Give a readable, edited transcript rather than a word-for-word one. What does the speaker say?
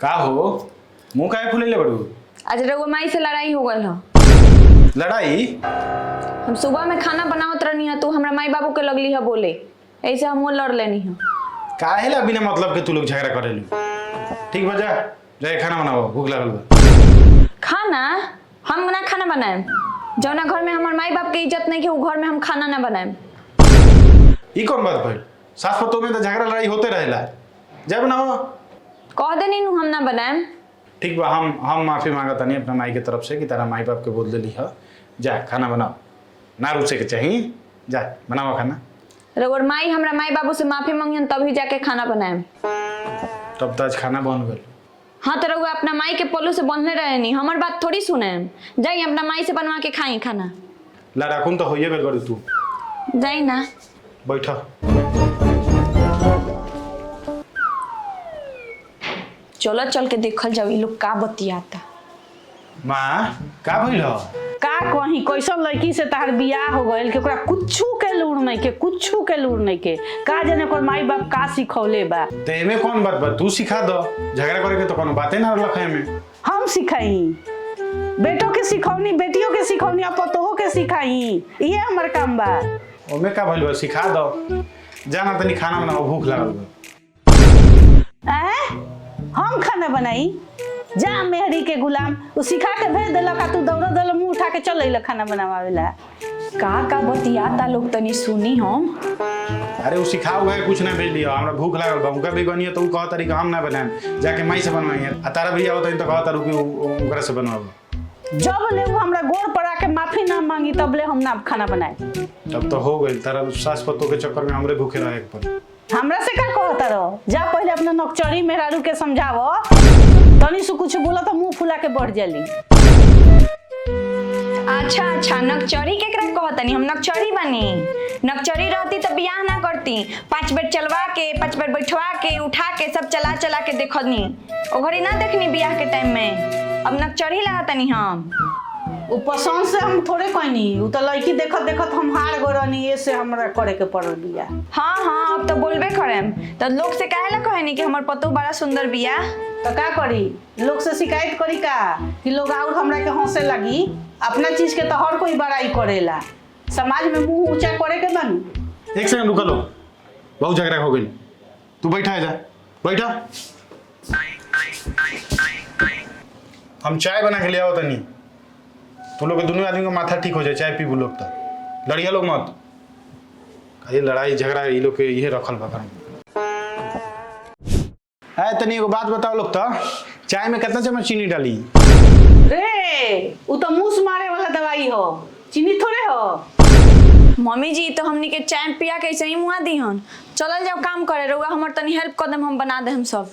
का हो मुंह काहे फुलेले बड़ू? आज रउआ माई से लड़ाई हो गई हो। लड़ाई? हम सुबह में खाना बनावत रहनी है तो हमरा माई बाबू के लगली है बोले, ऐसे हम लड़ लेनी है। काहे ला बिना मतलब के तू लोग झगड़ा करेलू? ठीक बा, जा खाना बनाओ, भूख लगल बा। खाना? हम ना खाना बनाएम। जौना घर में हमार माई बाप के इज्जत नहीं के उ घर में हम खाना ना बनाएम। ई कौन बात भइल? सास पतोह में तो झगड़ा लड़ाई होते रहेला। जा बनाओ। कह देनी नु हम ना बनाएम। ठीक बा, हम माफी मांगत नहीं अपना माई के तरफ से कि तारा माई बाप के बोल देली है। जा खाना बनाओ, ना रुसे के चाहिए। जा बनाओ खाना। रउआ माई हमरा माई बाबू से माफी मांगियन तभी जाके खाना बनाएम। तब तो आज खाना बन गल। हाँ तो रउआ अपना माई के पल्लू से बंधले रहे नहीं, हमार बात थोड़ी सुने। जाइए अपना माई से बनवा के खाई खाना। लड़ाकुन तो होइए गल तू। जाई ना। बैठा। चलो चल के देखल जाओ लोग का बतियाता। माँ का भइल हो? का कहीं कैसन लड़की से तार बियाह हो गइल कि ओकरा कुछू के लूर नहीं के, कुछू के लूर नहीं के। का जाने ओकर माई बाप का सिखौले बा। ते एमे कौन बात बा? तू सिखा दो। झगड़ा करे के तो कोनो बातें ना रखे में। हम सिखाई, बेटों के सिखौनी, बेटियों के सिखौनी, पतोहो के सिखाई, ये हमर काम बा। ओमे का भइल बा? सिखा दो। जाना तनी खाना बनाओ, भूख लागल बा। हम खाना बनाई? जा मेहरी के गुलाम, उ सिखा के भेज देलक आ तू दौड़ मुंह उठा के चल अइला खाना बनावेला। का बतियाता लोग तनी सुनी हम। अरे उ सिखाओ गए कुछ ना भेज लिया, हमरा भूख लागल बा। उनका भी गनिया तो उ कह तरीका हम ना बनाएम, जाके माई से बनवाई। आ तारा भैया होता तो कह तारू कि ओकरा से बनवाओ। जब ले उ हमरा गोड़ पर आके माफी ना मांगी तब ले हम ना खाना बनाए। तब तो हो गइल। तारा सास पतोह के चक्कर में हमरे भूखे रहे के पड़ी। हमरा से का कहता रहो? जा पहले अपना नकचरी मेहरारू के समझावो। तनी से कुछ बोला तो मुंह फुला के बढ़ जाली। अच्छा नकचरी केकरा कहतनी? हम नकचरी बनी? नकचरी रहती तो बियाह ना करती। 5 बेर चलवा के, 5 बेर बैठवा के, उठा के, सब चला के देखनी। ओ घड़ी ना देखनी बियाह के टाइम में। अब नकचरी लागतनी हम। उ पसंद से हम थोड़े कहनी, उ तो लड़की देखत देखत हम हार गरनी, ये से हमरा करे के पड़ल बिया। हाँ अब तो बोलबे करेम। तो लोग से काहे ला कहनी कि हमर पतोह बड़ा सुंदर बिया? तो का करी? लोग से शिकायत करी का कि लोग और हमरा के हंसे लगी? अपना चीज के तो हर कोई बड़ाई करेला। समाज में मुंह ऊंचा करे के बनू। एक सेकंड रुका लो, बहुत झगड़ा हो गई। तू बैठा है, जा बैठा। हम चाय बना के ले आओ तनी। तुम लोग के दोनों आदमी का माथा ठीक हो जाए, चाय पीबू लोग। तो लड़िया लोग मत। ये लड़ाई झगड़ा ये लोग के ये रखल बा। है तनी एगो बात बताओ लोग, तो चाय में कितना चम्मच चीनी डाली? रे उ तो मुंह मारे वाला दवाई हो, चीनी थोड़े हो। मम्मी जी तो हमनी के चाय पिया के ऐसे ही मुआ दी हन। चलल जाओ काम करे। रउआ हमर तनी हेल्प कर देम, हम बना दे हम सब।